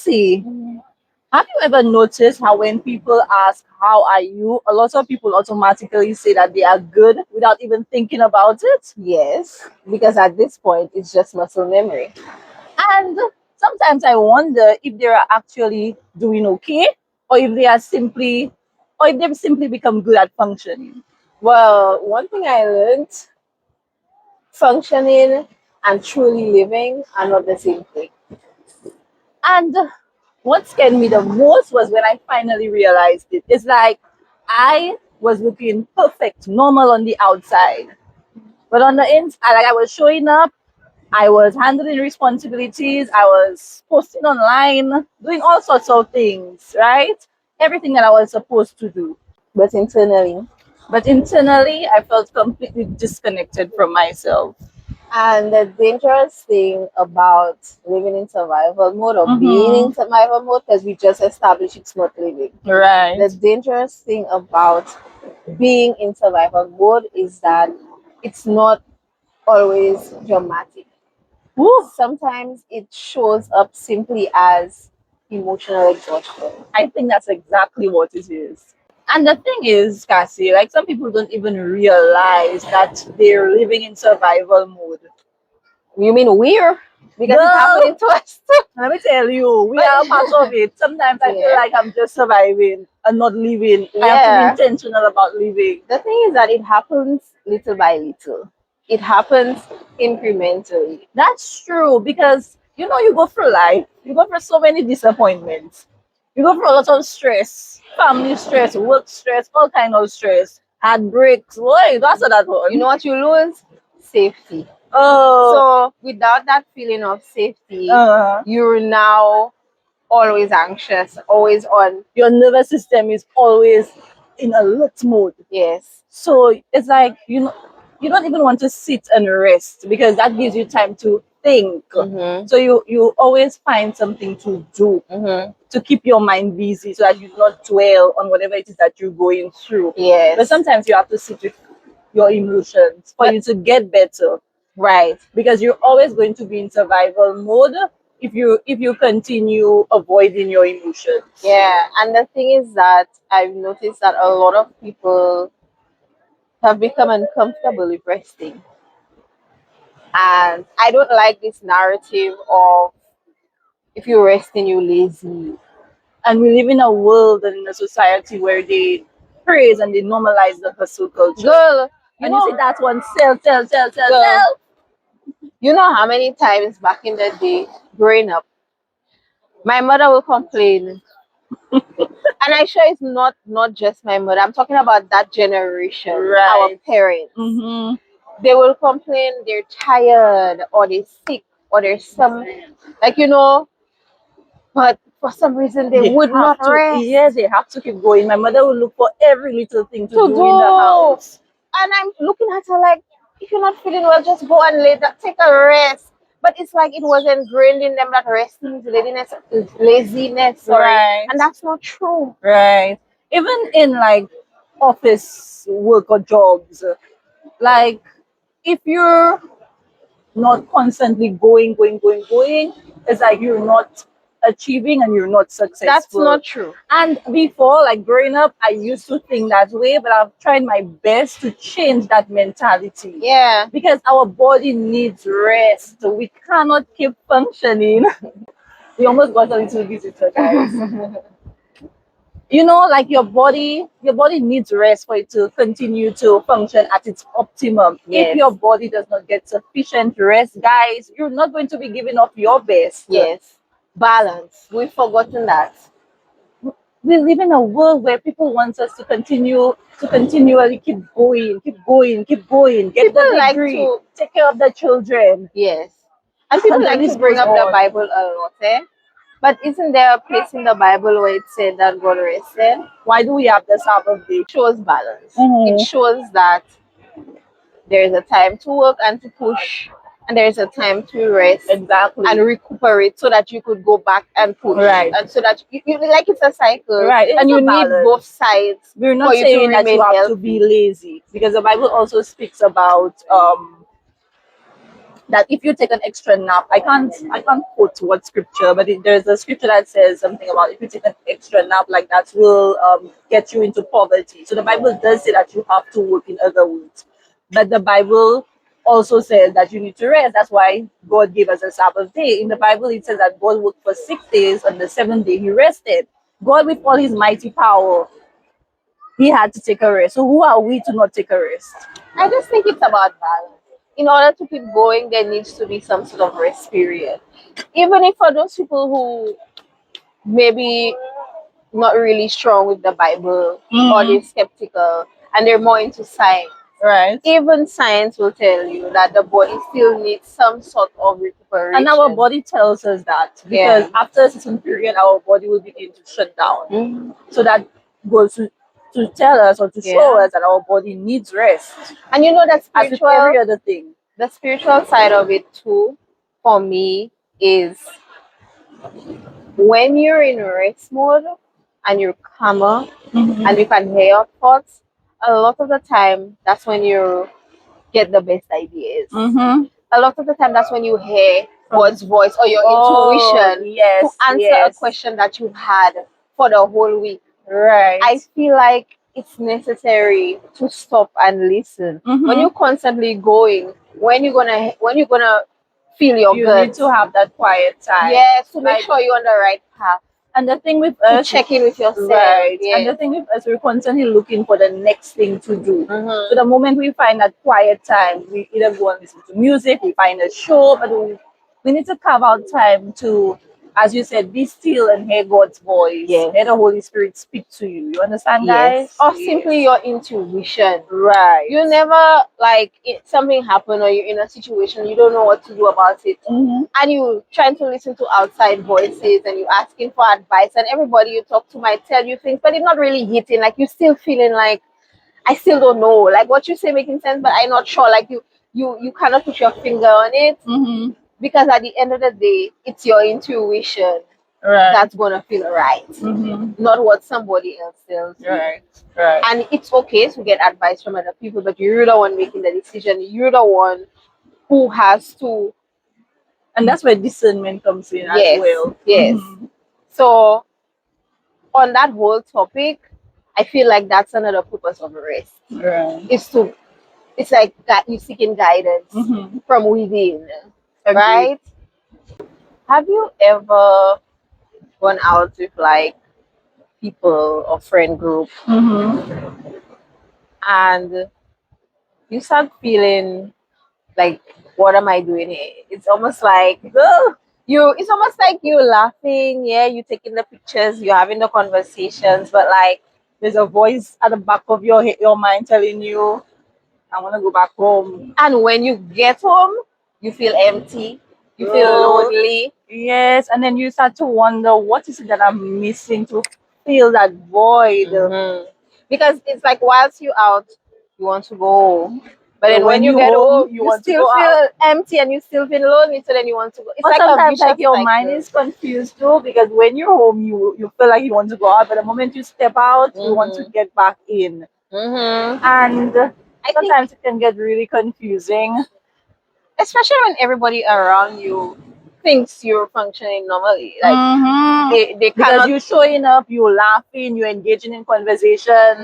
Cassie, have you ever noticed how when people ask, "How are you?" a lot of people automatically say that they are good without even thinking about it? Yes, because at this point, it's just muscle memory. And sometimes I wonder if they are actually doing okay or if they are simply, or if they've simply become good at functioning. Well, one thing I learned, functioning and truly living are not the same thing. And what scared me the most was when I finally realized it. It's like I was looking perfect, normal on the outside. But on the inside, like I was showing up, I was handling responsibilities, I was posting online, doing all sorts of things, right? Everything that I was supposed to do. But internally, But internally, I felt completely disconnected from myself. and the dangerous thing about living in survival mode or being Mm-hmm. in survival mode, because we just established it's not living. Right. The dangerous thing about being in survival mode is that it's not always dramatic. Woo. Sometimes it shows up simply as emotional exhaustion. I think that's exactly what it is. And the thing is, Cassie, like some people don't even realize that they're living in survival mode. You mean we're? Because it's Girl, happening to us too. let me tell you, we are part of it. Sometimes I feel Yeah. like I'm just surviving and not living. I have to be Yeah. intentional about living. The thing is that it happens little by little. It happens incrementally. That's true because you go through life, you go through so many disappointments, you go through a lot of stress, family stress, work stress, all kind of stress, heartbreaks. Boy, that's what that one. You know what you lose? Safety. Oh, So without that feeling of safety, uh, you're now always anxious, always on. your nervous system is always in alert mode. Yes. So it's like you don't even want to sit and rest because that gives you time to think. Mm-hmm. So you always find something to do Mm-hmm. to keep your mind busy so that you do not dwell on whatever it is that you're going through. Yes. But sometimes you have to sit with your emotions for you to get better Right. because you're always going to be in survival mode if you continue avoiding your emotions. Yeah. And the thing is that I've noticed that a lot of people have become uncomfortable with resting. And I don't like this narrative of if you're resting, you're lazy. And we live in a world and in a society where they praise and they normalize the hustle culture. Girl, And you see that one sell. girl, you know how many times back in the day, growing up, my mother will complain. And I sure it's not just my mother. I'm talking about that generation, our Right. parents. Mm-hmm. They will complain they're tired or they're sick or there's some, like, but for some reason they would have not to, rest yes, they have to keep going. My mother will look for every little thing to to do in the do. house. And I'm looking at her like, if you're not feeling well, just go and lay down, take a rest. But it's like it was ingrained in them that resting is laziness, sorry. Right. And that's not true. Right. Even in like office work or jobs, like if you're not constantly going, it's like you're not achieving and you're not successful. That's not true. And before, like growing up, I used to think that way, but I've tried my best to change that mentality. Yeah. Because our body needs rest. We cannot keep functioning. We almost got a little visitor, guys. Like your body needs rest for it to continue to function at its optimum. Yes. If your body does not get sufficient rest, guys, you're not going to be giving off your best. Yes. Balance. We've forgotten that. We live in a world where people want us to continually keep going, get People the like degree, to, take care of the children. yes. And people And the like to list bring goes up the on. Bible a lot, eh? But isn't there a place in the Bible where it said that God rested? Why do we have the Sabbath day? It shows balance. It Mhm. shows that there is a time to work and to push, and there is a time to rest Exactly. and recuperate so that you could go back and push. Right. And so that you like it's a cycle. Right. And It's you a need balance. both sides We're for not you to saying that you remain have to healthy. be lazy because the Bible also speaks about that if you take an extra nap, I can't quote what scripture, but there's a scripture that says something about if you take an extra nap, like that will get you into poverty. So the Bible does say that you have to work in other ways, but the Bible also says that you need to rest. That's why God gave us a Sabbath day. In the Bible, it says that God worked for 6 days. On the seventh day, He rested. God, with all His mighty power, He had to take a rest. So who are we to not take a rest? I just think it's about balance. In order to keep going, there needs to be some sort of rest period. Even if for those people who maybe not really strong with the Bible or they're skeptical and they're more into science, Right. even science will tell you that the body still needs some sort of recuperation. And our body tells us that because Yeah. after a certain period, our body will begin to shut down. Mhm. So that goes to tell us or to show Yeah. us that our body needs rest. And you know that As with every other thing. the spiritual side of it too, for me, is when you're in rest mode and you're calmer and you can hear your thoughts, a lot of the time that's when you get the best ideas. Mm-hmm. A lot of the time that's when you hear From God's voice or your intuition to yes, answer a yes. question that you've had for the whole week. Right. I feel like it's necessary to stop and listen. When you're constantly going, when you're gonna feel your You guts, need to have that quiet time. yes, to make Like, sure you're on the right path. and the thing with To us, check in with yourself. right? And Yes. the thing with us, we're constantly looking for the next thing to do. Mhm. So the moment we find that quiet time, we either go and listen to music, we find a show, but we need to carve out time to, as you said, be still and hear God's voice. Yes. Hear the Holy Spirit speak to you. You understand, guys? Yes. Or simply your intuition. Right. You never like something happened or you're in a situation you don't know what to do about it, and you trying to listen to outside voices and you asking for advice, and everybody you talk to might tell you things, but it's not really hitting. Like you're still feeling like I still don't know. Like what you say making sense, but I'm not sure. Like you cannot put your finger on it because at the end of the day, it's your intuition Right. that's gonna feel right, not what somebody else tells you. Right. Right. And it's okay to get advice from other people, but you're the one making the decision. You're the one who has to. And that's where discernment comes in as Yes, well. yes. So on that whole topic, I feel like that's another purpose of rest. Right. It's like that you seeking guidance from within, Agreed. right? Have you ever gone out with like people or friend group and you start feeling like, what am I doing here? It's almost like it's almost like you're laughing, yeah, you're taking the pictures, you're having the conversations, but like There's a voice at the back of your mind telling you, I want to go back home. and when you get home, you feel empty, you feel lonely. Yes, and then you start to wonder, what is it that I'm missing to fill that void? Because it's like whilst you're out, you want to go home. But then So when when you you get home, home, you you want to still go feel out. empty and you still feel lonely, so then you want to go. It's Or like a sometimes vicious like your cycle. mind is confused too, because when you're home, you feel like you want to go out, but the moment you step out, you want to get back in. And I think, sometimes it can get really confusing. especially when everybody around you thinks you're functioning normally, like they Because cannot. you're showing up, you're laughing, you're engaging in conversations,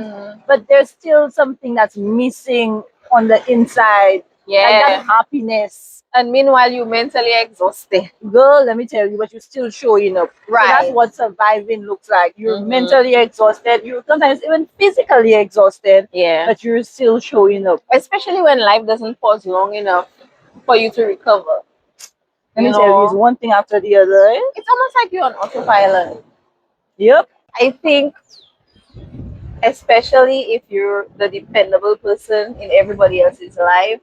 but there's still something that's missing on the inside. Like that Yeah. happiness. And meanwhile, you're mentally exhausted. Girl, let me tell you, but you're still showing up. So that's Right. what surviving looks like. You're mentally exhausted, you're sometimes even physically exhausted, Yeah. but you're still showing up. Especially when life doesn't pause long enough for you to recover. Let You me tell you, it's know, one thing after the other. it's almost like you're on autopilot. Yep. I think, especially if you're the dependable person in everybody else's life,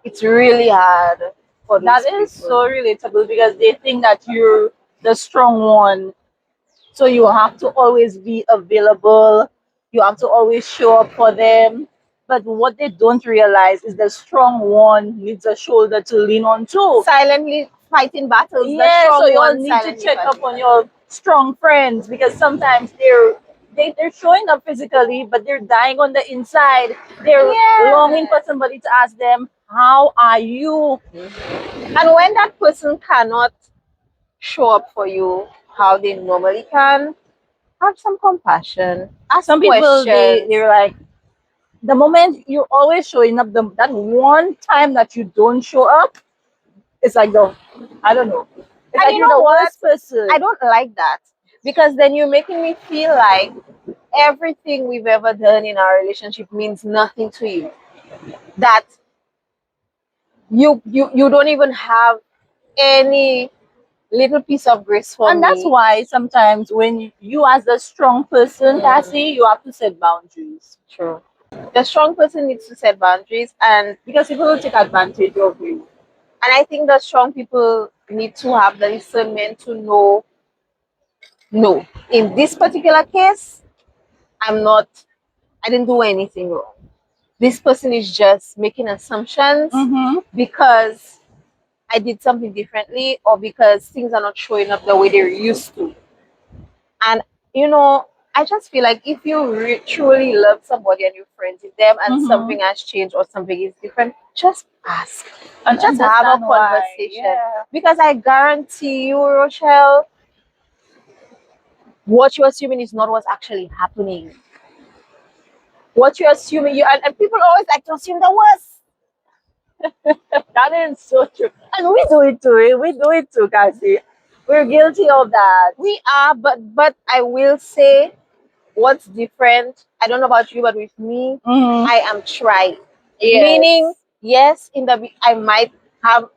it's really hard for those That is people. so relatable because they think that you're the strong one. So you have to always be available. You have to always show up for them. But what they don't realize is the strong one needs a shoulder to lean on too. Silently fighting battles. The Yeah, strong so you all one need to silently check up fighting on your strong friends because sometimes they're showing up physically, but they're dying on the inside. They're Yeah. longing for somebody to ask them, How are you? And when that person cannot show up for you how they normally can, have some compassion, ask Some people questions. they're like, the moment you're always showing up, that one time that you don't show up, it's like the, I don't know, it's And like you you're know the what? worst person. I don't like that, because then you're making me feel like everything we've ever done in our relationship means nothing to you. That you don't even have any little piece of grace for And that's me. why sometimes when you as a strong person, Mm, Cassie, you have to set boundaries. true. The strong person needs to set boundaries, Because people will take advantage of you. and I think that strong people need to have the discernment to know, no, in this particular case, I'm not, I didn't do anything wrong. This person is just making assumptions Mm-hmm. because I did something differently, or because things are not showing up the way they used to. And you know, I just feel like if you truly love somebody and you're friends with them and Mm-hmm. something has changed or something is different, just ask. And Just have a understand why. conversation. Yeah. Because I guarantee you, Rochelle, what you're assuming is not what's actually happening. What you're assuming, and people always like to assume the worst. That is so true. And we do it too. We do it too, Cassie. We're guilty of that. We are, but I will say what's different. I don't know about you, but with me, Mm-hmm. I am trying. Meaning, Yes. yes, I might have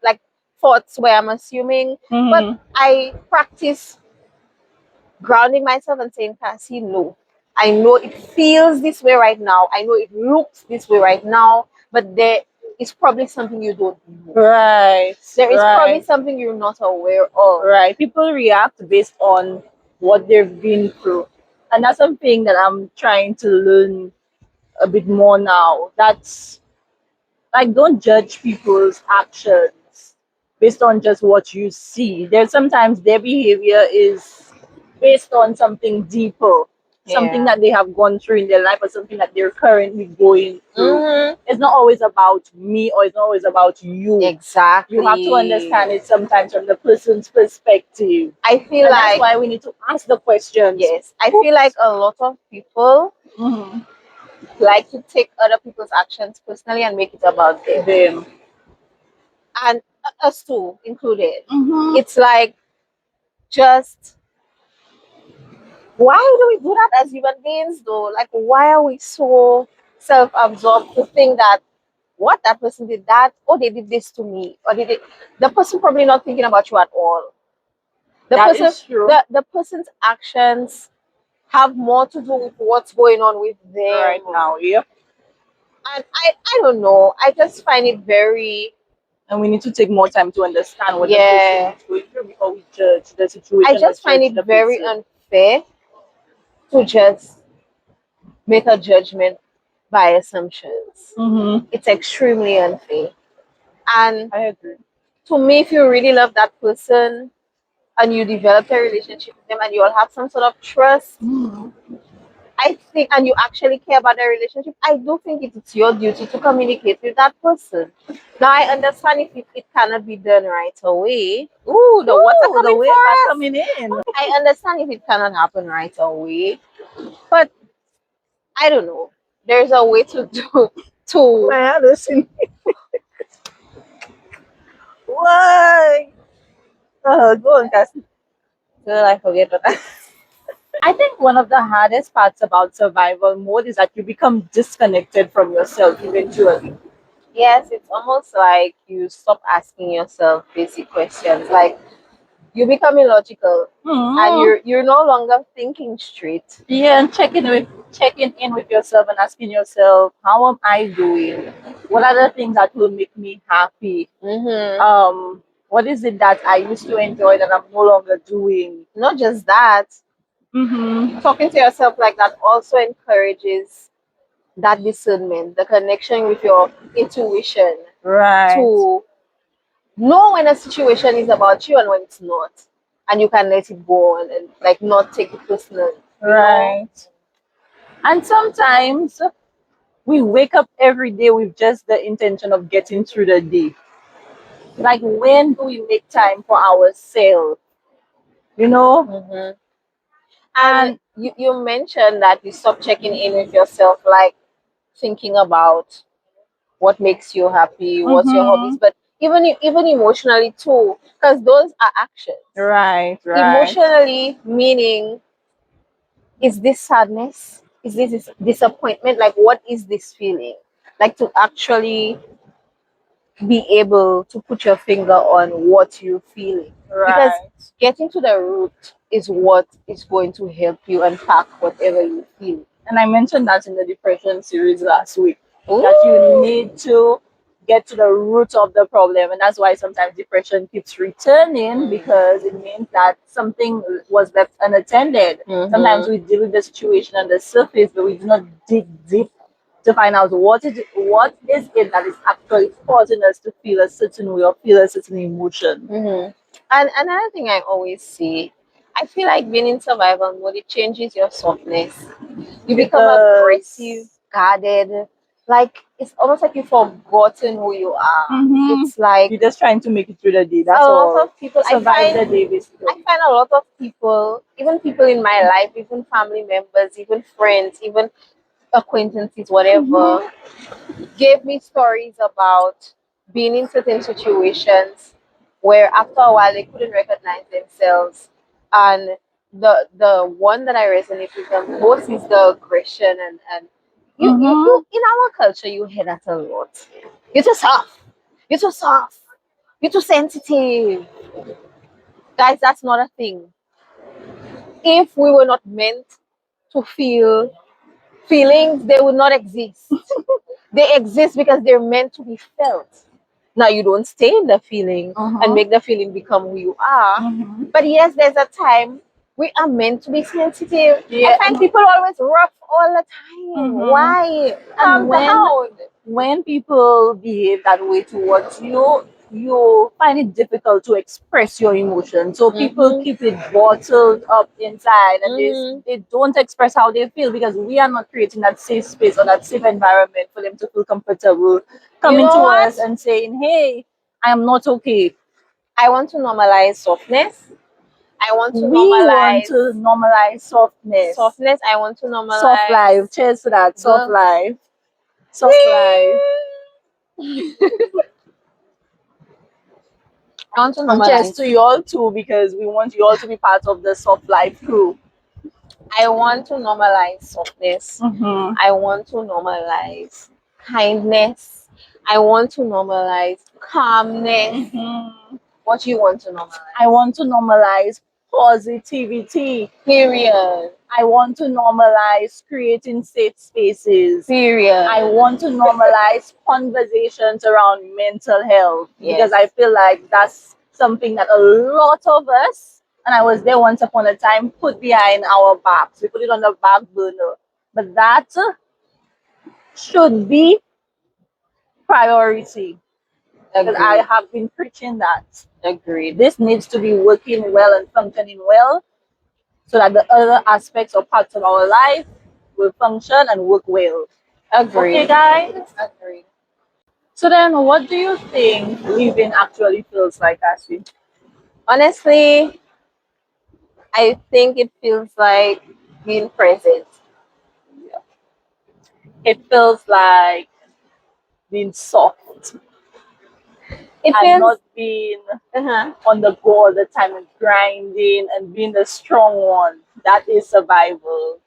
like thoughts where I'm assuming, but Mm-hmm. I practice grounding myself and saying, Cassie, no. I know it feels this way right now. I know it looks this way right now, but there is probably something you don't know. Right. There is probably Right. something you're not aware of. Right. People react based on what they've been through. And that's something that I'm trying to learn a bit more now. That's like, don't judge people's actions based on just what you see. There's sometimes their behavior is based on something deeper, something Yeah. that they have gone through in their life or something that they're currently going through. Mm-hmm. It's not always about me or it's not always about you. You have to Exactly. understand it sometimes from the person's perspective. I feel And that's like, why we need to ask the questions. yes, I feel like Oops. a lot of people Mm-hmm. like to take other people's actions personally and make it about them. Them. And us too, included. Mm-hmm. It's like, just, why do we do that as human beings though? Like, why are we so self absorbed to think that what that person did that, or they did this to me, or did it, the person probably not thinking about you at all. The That person, is true. the person's actions have more to do with what's going on with Right them. now, yep. And I don't know. I just find it very, And we need to take more time to understand what the person yeah. is going through before we judge the I situation or just find judge it the very person. unfair to just make a judgment by assumptions. Mm-hmm. It's extremely unfair. And I agree. to me, if you really love that person and you develop a relationship with them and you all have some sort of trust, Mm-hmm. I think, and you actually care about the relationship, I do think it's your duty to communicate with that person. Now, I understand if it cannot be done right away. Ooh, the water Ooh, the coming waves are for us. coming in. I understand if it cannot happen right away, but I don't know. There's a way to do to. Man, listen. Why? Go on, Cassie. Girl, I forget what I. I think one of the hardest parts about survival mode is that you become disconnected from yourself eventually. Yes, it's almost like you stop asking yourself basic questions. Like, you become illogical, and Hmm. you're no longer thinking straight. Yeah, and checking in with yourself and asking yourself, how am I doing? What are the things that will make me happy? Mm-hmm. What is it that I used to enjoy that I'm no longer doing? Not just that, Mm-hmm. talking to yourself like that also encourages that discernment, the connection with your intuition, Right. to know when a situation is about you and when it's not, and you can let it go and like not take it personally. Right. And sometimes we wake up every day with just the intention of getting through the day. Like, when do we make time for ourselves? You know? Mm-hmm. And And you mentioned that you stop checking in with yourself, like thinking about what makes you happy, what's your hobbies, mm-hmm, but even emotionally too, because those are actions. right, right. Emotionally, meaning, is this sadness? Is this disappointment? Like, what is this feeling? Like, to actually be able to put your finger on what you're feeling. Because Right. getting to the root is what is going to help you unpack whatever you feel. And I mentioned that in the depression series last week, that you Ooh. need to get to the root of the problem. And that's why sometimes depression keeps returning, because it means that something was left unattended. Sometimes Mm-hmm. we deal with the situation on the surface, but we do not dig deep to find out what is it that is actually causing us to feel a certain way or feel a certain emotion. Mm-hmm. And another thing I always say, I feel like being in survival mode, it changes your softness. You It become aggressive, does. guarded. Like, it's almost like you've forgotten who you are. Mm-hmm. It's like You're just trying to make it through the day. a That's lot all. of people, Survive the day, I basically. find a lot of people, even people in my life, even family members, even friends, even acquaintances, whatever, Mm-hmm. gave me stories about being in certain situations where after a while they couldn't recognize themselves. And the one that I resonate with the most is the aggression, and you Mm-hmm. in our culture you hear that a lot. You're too soft. You're too soft. You're too sensitive. Guys, that's not a thing. If we were not meant to feel feelings, they would not exist. They exist because they're meant to be felt. Now, you don't stay in the feeling and Uh-huh. make the feeling become who you are. Mm-hmm. But yes, there's a time we are meant to be sensitive. I Yeah. find people always rough all the time. Mm-hmm. Why? And Calm down. when people behave that way towards you, you find it difficult to express your emotions. So people Mm-hmm. keep it bottled up inside, and Mm-hmm. they don't express how they feel, because we are not creating that safe space or that safe environment for them to feel comfortable You coming know to us what? and saying, "Hey, I am not okay." I want to normalize softness. I want to We want normalize to normalize softness. softness. I want to Soft normalize life. Cheers to that. Soft the. life. Soft life. I want to And cheers normalize. to you all too, because we want you all to be part of the soft life crew. I want to normalize softness. Mm-hmm. I want to normalize kindness. I want to normalize calmness. Mm-hmm. What you want to I normalize? want to normalize positivity. Period. I want to normalize creating safe spaces. I Period. want to normalize conversations around mental health, because Yes. I feel like that's something that a lot of us, and I was there once upon a time, put behind our backs. We put it on the back burner. But that should be priority, because I Agreed. have been preaching that. Agreed. This needs to be working well and functioning well, so that the other aspects or parts of our life will function and work well. Okay, Agreed. guys? Agreed. So then, what do you think living actually feels like, Ashley? Honestly, I think it feels like being present. It feels like being soft It and feels. not being Uh-huh. on the go all the time and grinding and being the strong one. That is survival.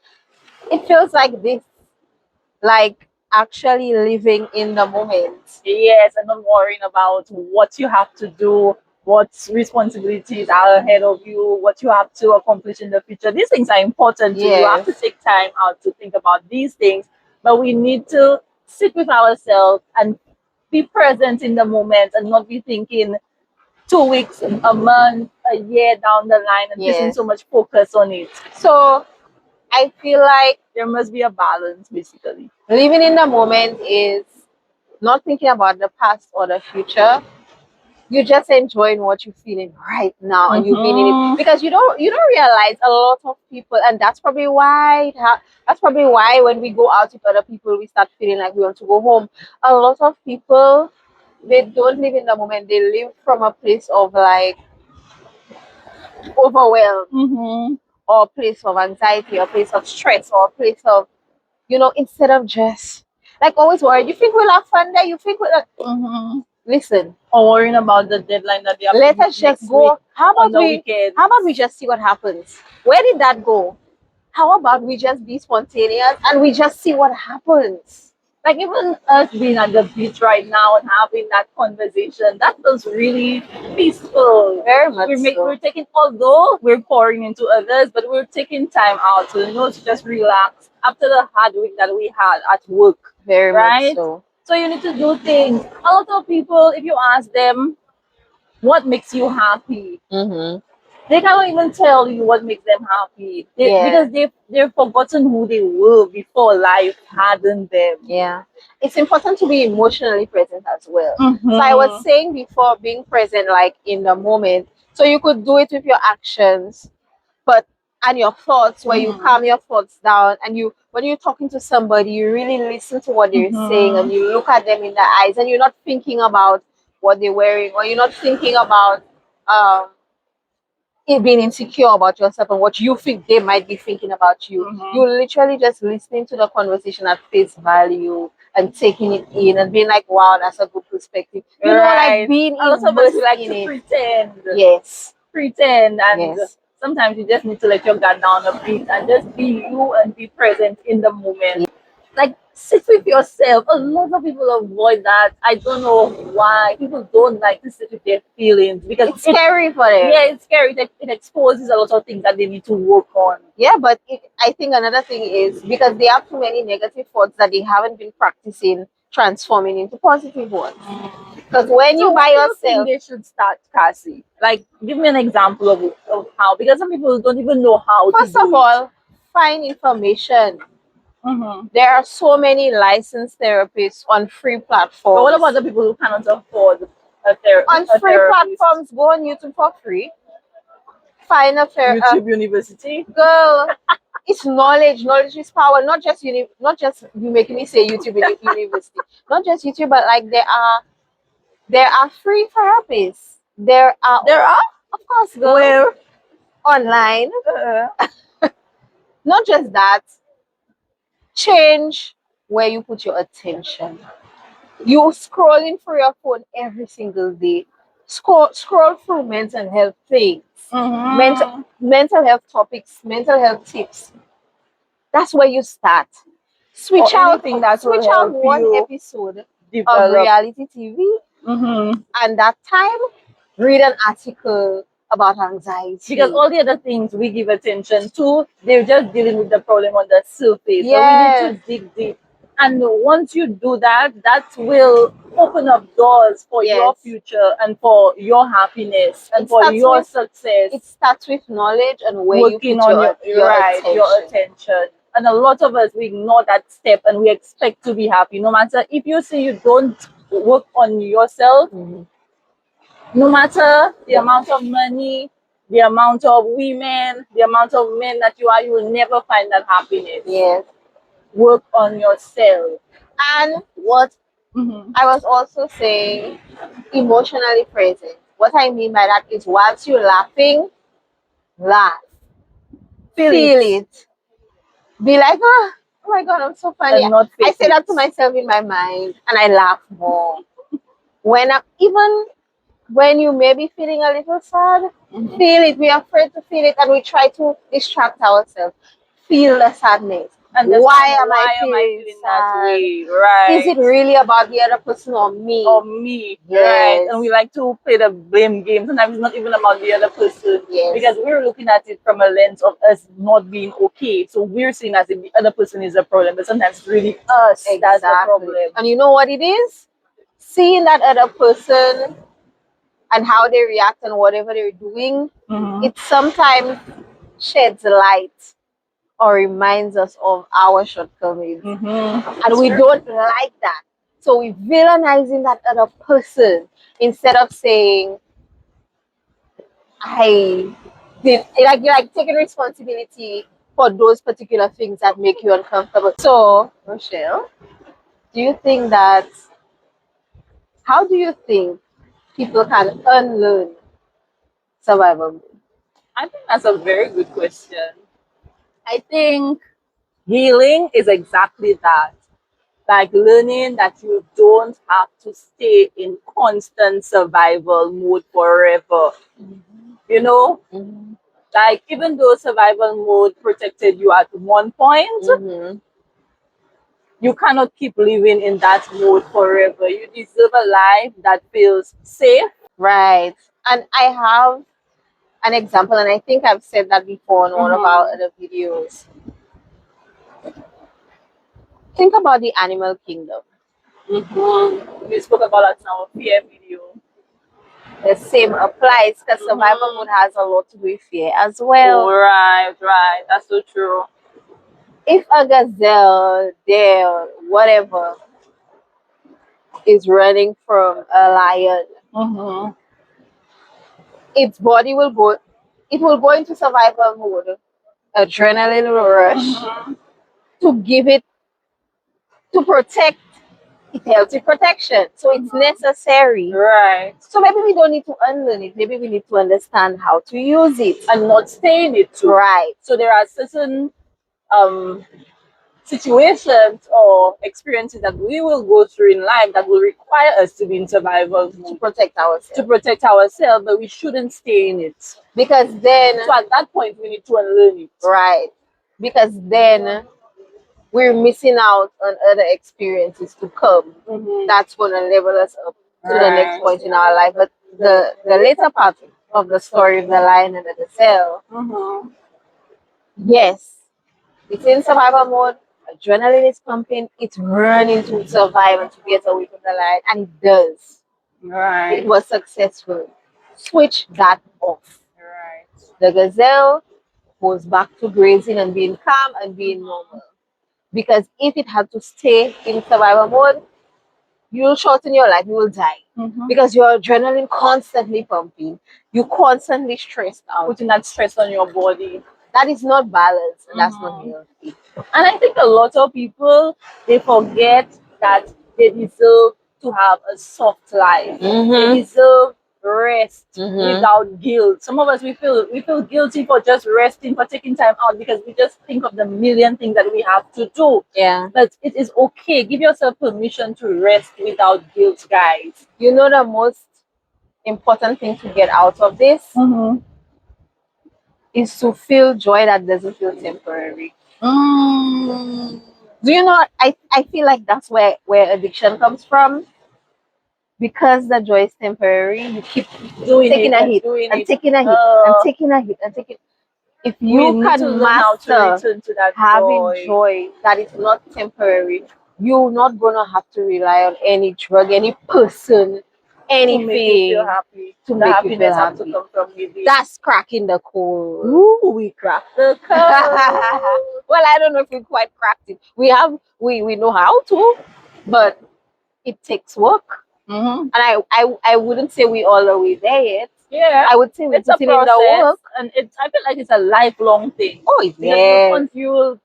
It feels like this, like actually living in the moment. Yes, and not worrying about what you have to do, what responsibilities are ahead of you, what you have to accomplish in the future. These things are important too. You have Yes. to take time out to think about these things, but we need to sit with ourselves and be present in the moment and not be thinking 2 weeks, a month, a year down the line and placing Yes. so much focus on it. So I feel like There must be a balance, basically. living in the moment is not thinking about the past or the future. you're just enjoying what you're feeling right now, and you've been in it Mm-hmm. because you don't realize a lot of people, and that's probably why that's probably why when we go out with other people, we start feeling like we want to go home. A lot of people, they don't live in the moment. They live from a place of like overwhelm, Mm-hmm. or a place of anxiety, or a place of stress, or a place of, instead of just like always worried. You think we'll have fun there? You think we'll Mm-hmm. listen? Or worrying about the deadline that they have to Let meet us just next week go. How on about the we? weekend. How about we just see what happens? Where did that go? How about we just be spontaneous and we just see what happens? Like even us being at the beach right now and having that conversation, that feels really peaceful. Very much We're so. taking, although we're pouring into others, but we're taking time out to to just relax after the hard week that we had at work, Very much right? so. So you need to do things. A lot of people, if you ask them what makes you happy, Mm-hmm. they cannot even tell you what makes them happy Yeah. because they've forgotten who they were before life hardened them. Yeah. It's important to be emotionally present as well. So I was Mm-hmm. saying before, being present like in the moment. So you could do it with your actions, but and your thoughts, where you Mm-hmm. calm your thoughts down, and you when you're talking to somebody, you really listen to what they're saying, and Mm-hmm. you look at them in the eyes, and you're not thinking about what they're wearing, or you're not thinking about um it being insecure about yourself and what you think they might be thinking about you. Mm-hmm. You're literally just listening to the conversation at face value and taking it in and being like, wow, that's a good perspective. Like Right. being A lot of us we immersed like in to it. pretend, Yes. and Yes. sometimes you just need to let your guard down a bit and just be you and be present in the moment. Like sit with yourself. A lot of people avoid that. I don't know why. People don't like to sit with their feelings because It's scary for them. yeah, it's scary. It exposes a lot of things that they need to work on. Yeah, but I think another thing is because they have too many negative thoughts that they haven't been practicing transforming into positive ones. Because when you So by when do you think yourself, they should start, Cassie? Like, give me an example of how, because some people don't even know how to first do of it. all, find information. Mm-hmm. There are so many licensed therapists on free But what platforms. about the people who cannot afford On a free therapist? platforms, go on YouTube for free. Find a YouTube University? girl. It's knowledge. Knowledge is power. Not just you making me say YouTube University. Not just YouTube, but like there are free therapists. There are, There are? of course, girl, Where? online. Uh, Not just that. Change where you put your attention. You scrolling through your phone every single day. Scroll through mental health things, mental mm-hmm. mental health topics, mental health tips. That's where you start. Or anything that will Switch out help one you episode of develop. reality TV, Mm-hmm. and that time read an article about Because anxiety. all the other things we give attention to, they're just dealing with the problem on the surface. But we need to Yes, dig deep. And once you do that, that will open up doors for your yes. future and for your happiness and It for starts your with success, it starts with knowledge and where you working put on your your attention. attention. And a lot of us we ignore that step and we expect to be happy. No matter if you say you don't work on yourself, Mhm. no matter the amount of money, the amount of women, the amount of men that you are, you will never find that happiness. Yes. Work on yourself. And what Mm-hmm. I was also saying, emotionally present. What I mean by that is whilst you're laughing, laugh. Feel it Feel it. Be like, oh my God, I'm so funny. and not I fake say it. that to myself in my mind and I laugh more. Even when you may be feeling a little sad, Mm-hmm. feel it. We're afraid to feel it and we try to distract ourselves. Feel the sadness. Understand Why am I why am I feeling feeling that sad? way, Is right? it really about the other person or me? Or me, right? And Yes. we like to play the blame game. Sometimes it's not even about the other person Yes. because we're looking at it from a lens of us not being okay. So we're seeing as if the other person is the problem, but sometimes it's really us that's the Exactly. problem. And you know what it is? Seeing that other person and how they react and whatever they're doing, Mm-hmm. it sometimes sheds light or reminds us of our shortcomings. Mm-hmm. And It's we true. don't like that. So we're villainizing that other person instead of saying, I did, like, you're like taking responsibility for those particular things that make you uncomfortable. So, Rochelle, do you think that, how do you think people can unlearn survival mode? I think that's a very good question. I think healing is exactly that. Like learning that you don't have to stay in constant survival mode forever. You know, Mm-hmm. like even though survival mode protected you at one point, Mm-hmm. you cannot keep living in that mode forever. You deserve a life that feels safe. Right. And I have an example, and I think I've said that before in one of our Mm-hmm. other videos. Think about the animal kingdom. Mm-hmm. We spoke about that in our fear video. The same applies because survival Mm-hmm. mode has a lot to do with fear as well. Right, right. That's so true. If a gazelle, deer, whatever, is running from a lion, Mm-hmm. its body will go, it will go into survival mode, adrenaline will rush Mm-hmm. to give it, to protect, it helps with protection. So it's necessary. Right. So maybe we don't need to unlearn it. Maybe we need to understand how to use it. And not stay in it too. Right. So there are certain um situations or experiences that we will go through in life that will require us to be in survival To mode protect ourselves. to protect ourselves, but we shouldn't stay in it. Because then, So at that point, we need to unlearn it. right. Because then we're missing out on other experiences to come. Mm-hmm. That's going to level us up to the next Right. point in our life. But the later part of the story of the lion and the gazelle, Mm-hmm. yes, it's in survival mode. Adrenaline is pumping. It's running to survive and to get away from the lion, and it does. Right. It was successful. Switch that off. Right. The gazelle goes back to grazing and being calm and being normal. Because if it had to stay in survival mode, you'll shorten your life, you will die. Mm-hmm. Because your adrenaline constantly pumping, you constantly stressed out. Putting that stress on your body. That is not balanced, and that's not Mm-hmm. healthy. And I think a lot of people they forget that they deserve to have a soft life. They deserve rest without guilt. Some of us we feel guilty for just resting, for taking time out because we just think of the million things that we have to do. Yeah. But it is okay. Give yourself permission to rest without guilt, guys. You know the most important thing to get out of this Mm-hmm. is to feel joy that doesn't feel temporary. Mm. Do you know? I feel like that's where addiction comes from. Because the joy is temporary, you keep Doing taking it a and hit doing and it. taking a hit and taking a hit and taking. If We you need to can learn how to master return to that having joy. joy that is not temporary, you're not gonna have to rely on any drug, any person, To make you feel anything happy. to The make you feel happiness has to happy. come from within. That's cracking the code. Ooh, we cracked the code. Well, I don't know if we quite cracked it. We know how to, but it takes work. Mm-hmm. And I wouldn't say we all the way there yet. Yeah, I would say we're it's a putting in the process, work. and I feel like it's a lifelong thing. Oh Because yeah. you will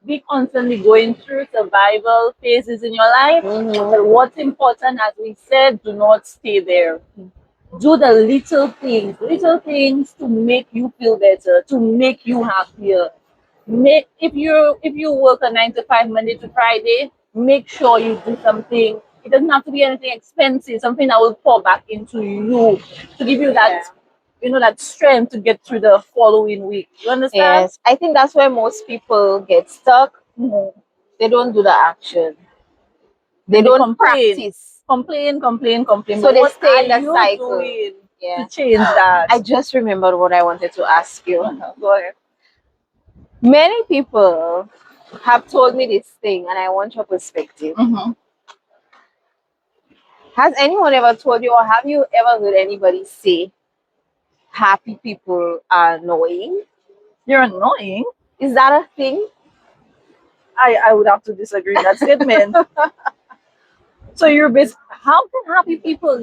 be constantly going through survival phases in your life. But what's important, as we said, do not stay there. Do the little things to make you feel better, to make you happier. If you work a 9 to 5 Monday to Friday, make sure you do something. It doesn't have to be anything expensive, something that will pour back into you to give you that that strength to get through the following week. You understand? Yes, I think that's where most people get stuck. Mm-hmm. They don't do the action. They And they don't practice. complain. So But they what stay are in that you cycle. doing Yeah. to change that? I just remembered what I wanted to ask you. Go ahead. Many people have told me this thing, and I want your perspective. Mm-hmm. Has anyone ever told you, or have you ever heard anybody say happy people are annoying? You're annoying. Is that a thing? I would have to disagree with that statement. So you're how can happy people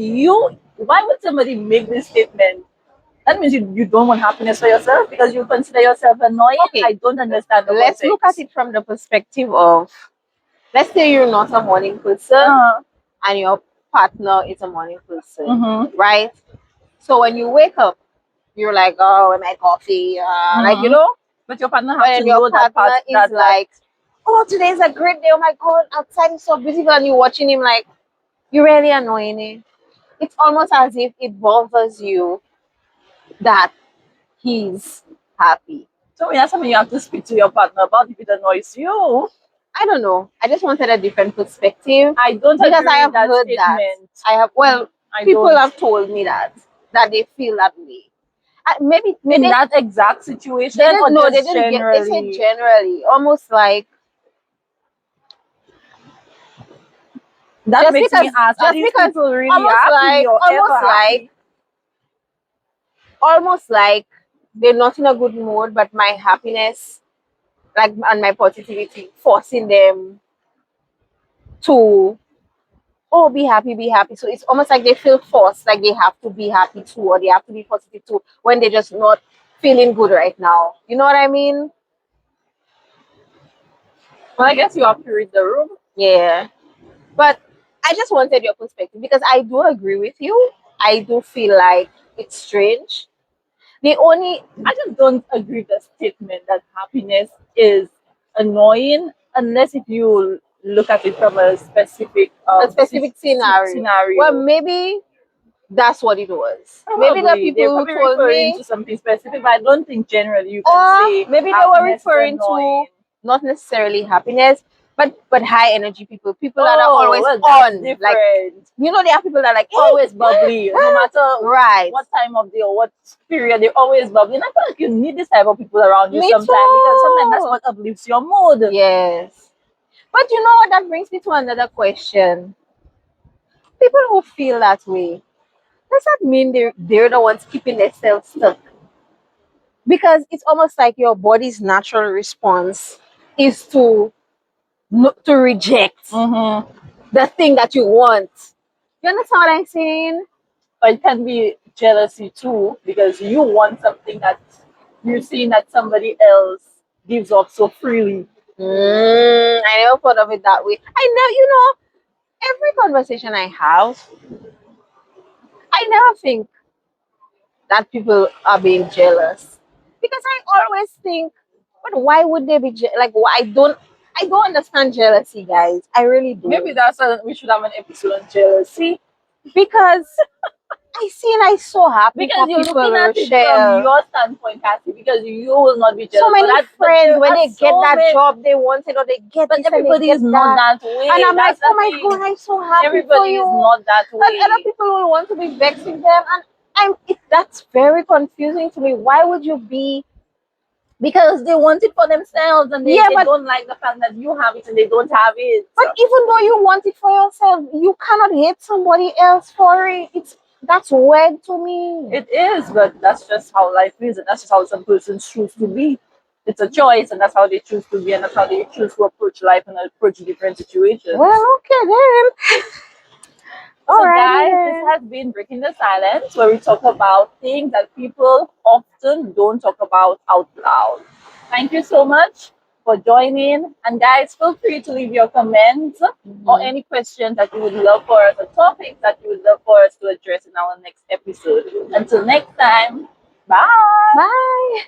why would somebody make this statement? That means you don't want happiness for yourself because you consider yourself annoying. Okay, I don't understand the let's look at context. it from the perspective of, let's say you're not a morning person Uh, and your partner is a morning person, mm-hmm, right? So when you wake up, you're like, oh, with my coffee, like, mm-hmm. But your partner but have to then your know that partner part is that like, oh, today's a great day. Oh my God, outside is so beautiful. And you're watching him like, you're really annoying him. It's almost as if it bothers you that he's happy. so that's something you have to speak to your partner about if it annoys you. I don't know. I just wanted a different perspective I don't because I agree with have that heard that. statement. I have, well, I people don't. have told me that they feel that way. In Maybe that exact situation they or didn't know. They just didn't get. They said generally? generally, almost like That just makes me because, ask, are just these because, people really almost happy like, or ever happy? almost like they're not in a good mood, but my happiness, like, and my positivity, forcing them to, oh, be happy, be happy. So it's almost like they feel forced, like they have to be happy too, or they have to be positive too, when they're just not feeling good right now. You know what I mean? Well, I guess you have to read the room. Yeah. But I just wanted your perspective because I do agree with you. I do feel like it's strange. The only I just don't agree with the statement that happiness is annoying unless if you look at it from a specific a specific scenario. Well, scenario. maybe that's what it was. Maybe the Probably they're people who probably told referring me, to something specific, but I don't think generally you can or say maybe they were happiness is referring to annoying. not necessarily happiness, but high energy people, people that are Oh, always well, that's on. Like, different. there are people that are like, Always hey, bubbly, no matter right. what time of day or what period, they're always bubbly. And I feel like you need this type of people around you Me sometimes because sometimes that's too. what uplifts your mood. Yes. But you know what? That brings me to another question. People who feel that way, does that mean they're the ones keeping themselves stuck? Because it's almost like your body's natural response is to reject Mm-hmm. the thing that you want. You understand what I'm saying? But it can be jealousy too because you want something that you're seeing that somebody else gives up so freely. I never thought of it that way. I know, every conversation I have, I never think that people are being jealous because I always think, but why would they be like? Why I don't understand jealousy, guys. I really Maybe don't. we should have an episode on jealousy Because I see and I so happy because for you're people, looking at it from Rochelle. your standpoint, Cassie. Because you will not be So jealous, many but friends, there when are they get so that many. job they wanted, or they get But this and they everybody get is not that, that and way. I'm like, That's oh the my God, thing. I'm so happy for Everybody is you. not that And other way. people will want to be vexing them, and that's very confusing to me. Why would you be? Because they want it for themselves and Yeah, they don't like the fact that you have it and they don't have it. but even though you want it for yourself, you cannot hate somebody else for it. That's weird to me. It is, but that's just how life is, and that's just how some persons choose to be. It's a choice, and that's how they choose to be, and that's how they choose to approach life and approach different situations. Well, okay then. So, Alrighty guys, this then. has been Breaking the Silence, where we talk about things that people often don't talk about out loud. Thank you so much for joining. And, guys, feel free to leave your comments or Mhm. any questions that you would love for us, or topics that you would love for us to address in our next episode. Until next time, bye. Bye.